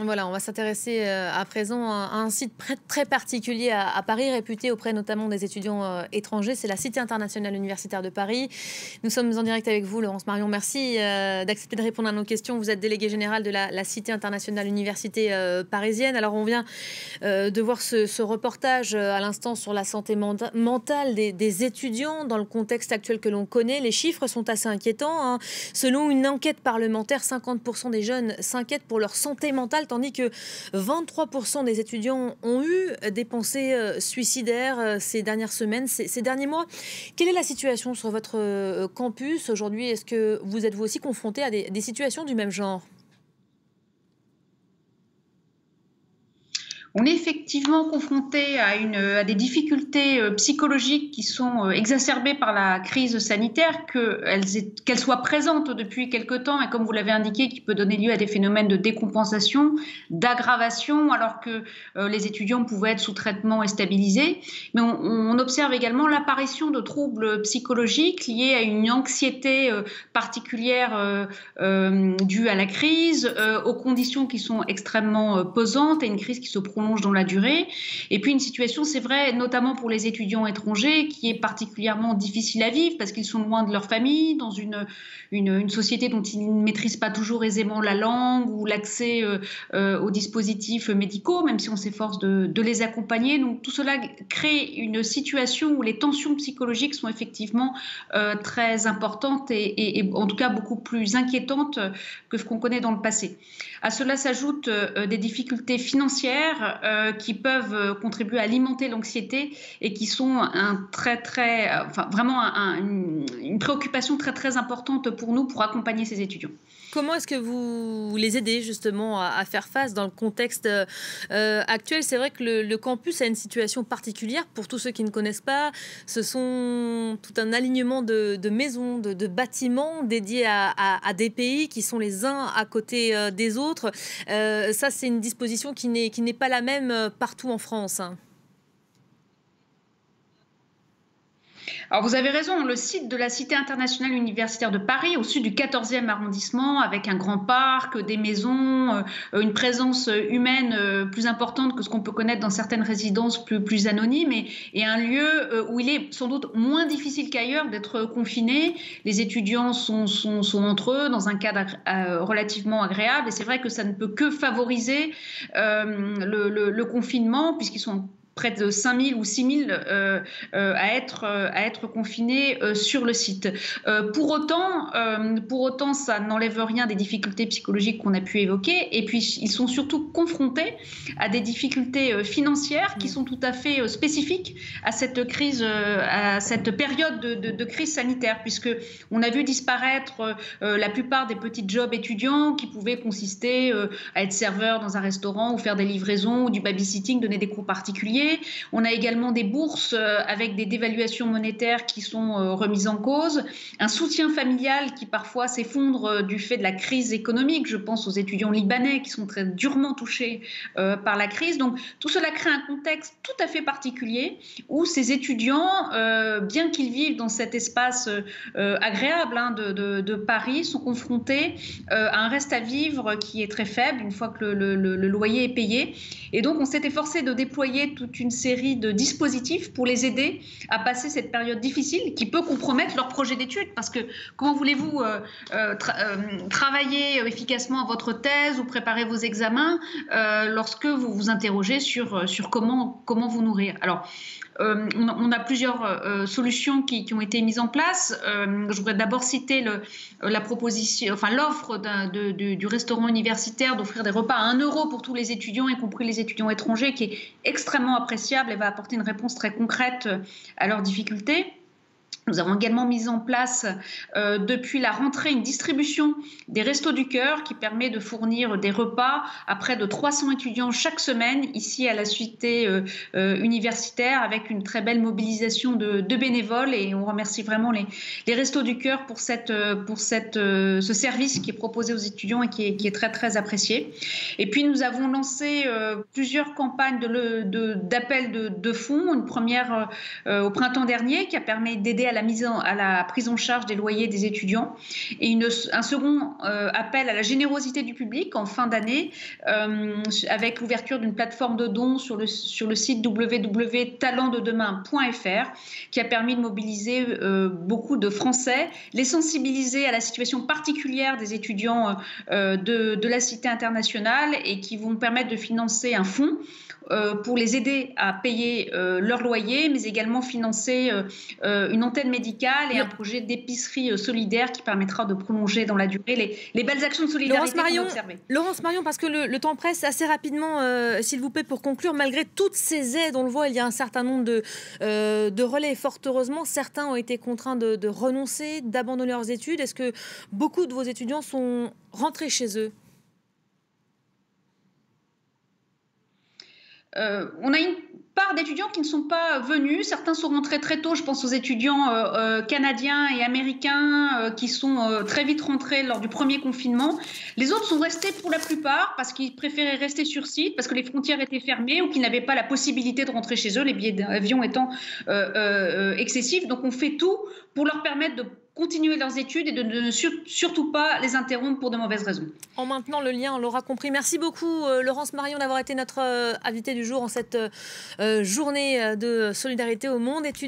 Voilà, on va s'intéresser à présent à un site très particulier à Paris, réputé auprès notamment des étudiants étrangers. C'est la Cité internationale universitaire de Paris. Nous sommes en direct avec vous, Laurence Marion. Merci d'accepter de répondre à nos questions. Vous êtes déléguée générale de la Cité internationale université parisienne. Alors, on vient de voir ce reportage à l'instant sur la santé mentale des étudiants dans le contexte actuel que l'on connaît. Les chiffres sont assez inquiétants, hein. Selon une enquête parlementaire, 50% des jeunes s'inquiètent pour leur santé mentale, tandis que 23% des étudiants ont eu des pensées suicidaires ces dernières semaines, ces derniers mois. Quelle est la situation sur votre campus aujourd'hui? Est-ce que vous êtes vous aussi confronté à des situations du même genre? On est effectivement confronté à des difficultés psychologiques qui sont exacerbées par la crise sanitaire, qu'elles soient présentes depuis quelque temps et, comme vous l'avez indiqué, qui peut donner lieu à des phénomènes de décompensation, d'aggravation, alors que les étudiants pouvaient être sous traitement et stabilisés. Mais on observe également l'apparition de troubles psychologiques liés à une anxiété particulière due à la crise, aux conditions qui sont extrêmement pesantes et une crise qui se prolonge dans la durée. Et puis une situation, c'est vrai, notamment pour les étudiants étrangers, qui est particulièrement difficile à vivre parce qu'ils sont loin de leur famille, dans une société dont ils ne maîtrisent pas toujours aisément la langue ou l'accès aux dispositifs médicaux, même si on s'efforce de les accompagner. Donc tout cela crée une situation où les tensions psychologiques sont effectivement très importantes et en tout cas beaucoup plus inquiétantes que ce qu'on connaît dans le passé. À cela s'ajoutent des difficultés financières qui peuvent contribuer à alimenter l'anxiété et qui sont vraiment une préoccupation très importante pour nous pour accompagner ces étudiants. Comment est-ce que vous les aidez justement à faire face dans le contexte actuel? C'est vrai que le campus a une situation particulière. Pour tous ceux qui ne connaissent pas, ce sont tout un alignement de maisons, de bâtiments dédiés à des pays qui sont les uns à côté des autres. Ça, c'est une disposition qui n'est pas la même partout en France, hein. Alors vous avez raison, le site de la Cité internationale universitaire de Paris, au sud du 14e arrondissement, avec un grand parc, des maisons, une présence humaine plus importante que ce qu'on peut connaître dans certaines résidences plus anonymes, et un lieu où il est sans doute moins difficile qu'ailleurs d'être confiné. Les étudiants sont entre eux dans un cadre relativement agréable, et c'est vrai que ça ne peut que favoriser le confinement, puisqu'ils sont près de 5 000 ou 6 000 à être confinés sur le site. Pour autant, ça n'enlève rien des difficultés psychologiques qu'on a pu évoquer. Et puis, ils sont surtout confrontés à des difficultés financières qui sont tout à fait spécifiques à cette crise, à cette période de crise sanitaire, puisqu'on a vu disparaître la plupart des petits jobs étudiants qui pouvaient consister à être serveur dans un restaurant ou faire des livraisons ou du babysitting, donner des cours particuliers. On a également des bourses avec des dévaluations monétaires qui sont remises en cause, un soutien familial qui parfois s'effondre du fait de la crise économique. Je pense aux étudiants libanais qui sont très durement touchés par la crise. Donc tout cela crée un contexte tout à fait particulier où ces étudiants, bien qu'ils vivent dans cet espace agréable de Paris, sont confrontés à un reste à vivre qui est très faible une fois que le loyer est payé. Et donc on s'est efforcé de déployer toute une série de dispositifs pour les aider à passer cette période difficile qui peut compromettre leur projet d'études. Parce que comment voulez-vous travailler efficacement à votre thèse ou préparer vos examens lorsque vous vous interrogez sur comment vous nourrir? Alors, on a plusieurs solutions qui ont été mises en place. Je voudrais d'abord citer la proposition, enfin l'offre du restaurant universitaire d'offrir des repas à 1 € pour tous les étudiants, y compris les étudiants étrangers, qui est extrêmement appréciable et va apporter une réponse très concrète à leurs difficultés. Nous avons également mis en place depuis la rentrée une distribution des Restos du Cœur qui permet de fournir des repas à près de 300 étudiants chaque semaine ici à la Cité universitaire, avec une très belle mobilisation de bénévoles, et on remercie vraiment les Restos du Cœur pour ce service qui est proposé aux étudiants et qui est très apprécié. Et puis nous avons lancé plusieurs campagnes d'appel de fonds, une première au printemps dernier qui a permis d'aider à à la prise en charge des loyers des étudiants. Et un second appel à la générosité du public en fin d'année, avec l'ouverture d'une plateforme de dons sur le site www.talentdedemain.fr, qui a permis de mobiliser beaucoup de Français, les sensibiliser à la situation particulière des étudiants de la Cité internationale, et qui vont permettre de financer un fonds pour les aider à payer leur loyer, mais également financer une antenne médicale et un projet d'épicerie solidaire qui permettra de prolonger dans la durée les belles actions de solidarité qu'on a observées. Laurence Marion, parce que le temps presse, assez rapidement, s'il vous plaît, pour conclure, malgré toutes ces aides, on le voit, il y a un certain nombre de relais. Fort heureusement, certains ont été contraints de renoncer, d'abandonner leurs études. Est-ce que beaucoup de vos étudiants sont rentrés chez eux ? On a une part d'étudiants qui ne sont pas venus. Certains sont rentrés très tôt. Je pense aux étudiants canadiens et américains qui sont très vite rentrés lors du premier confinement. Les autres sont restés pour la plupart parce qu'ils préféraient rester sur site, parce que les frontières étaient fermées ou qu'ils n'avaient pas la possibilité de rentrer chez eux, les billets d'avion étant excessifs. Donc on fait tout pour leur permettre de continuer leurs études et de ne surtout pas les interrompre pour de mauvaises raisons. En maintenant le lien, on l'aura compris. Merci beaucoup Laurence Marion d'avoir été notre invitée du jour en cette journée de solidarité au monde étudiant.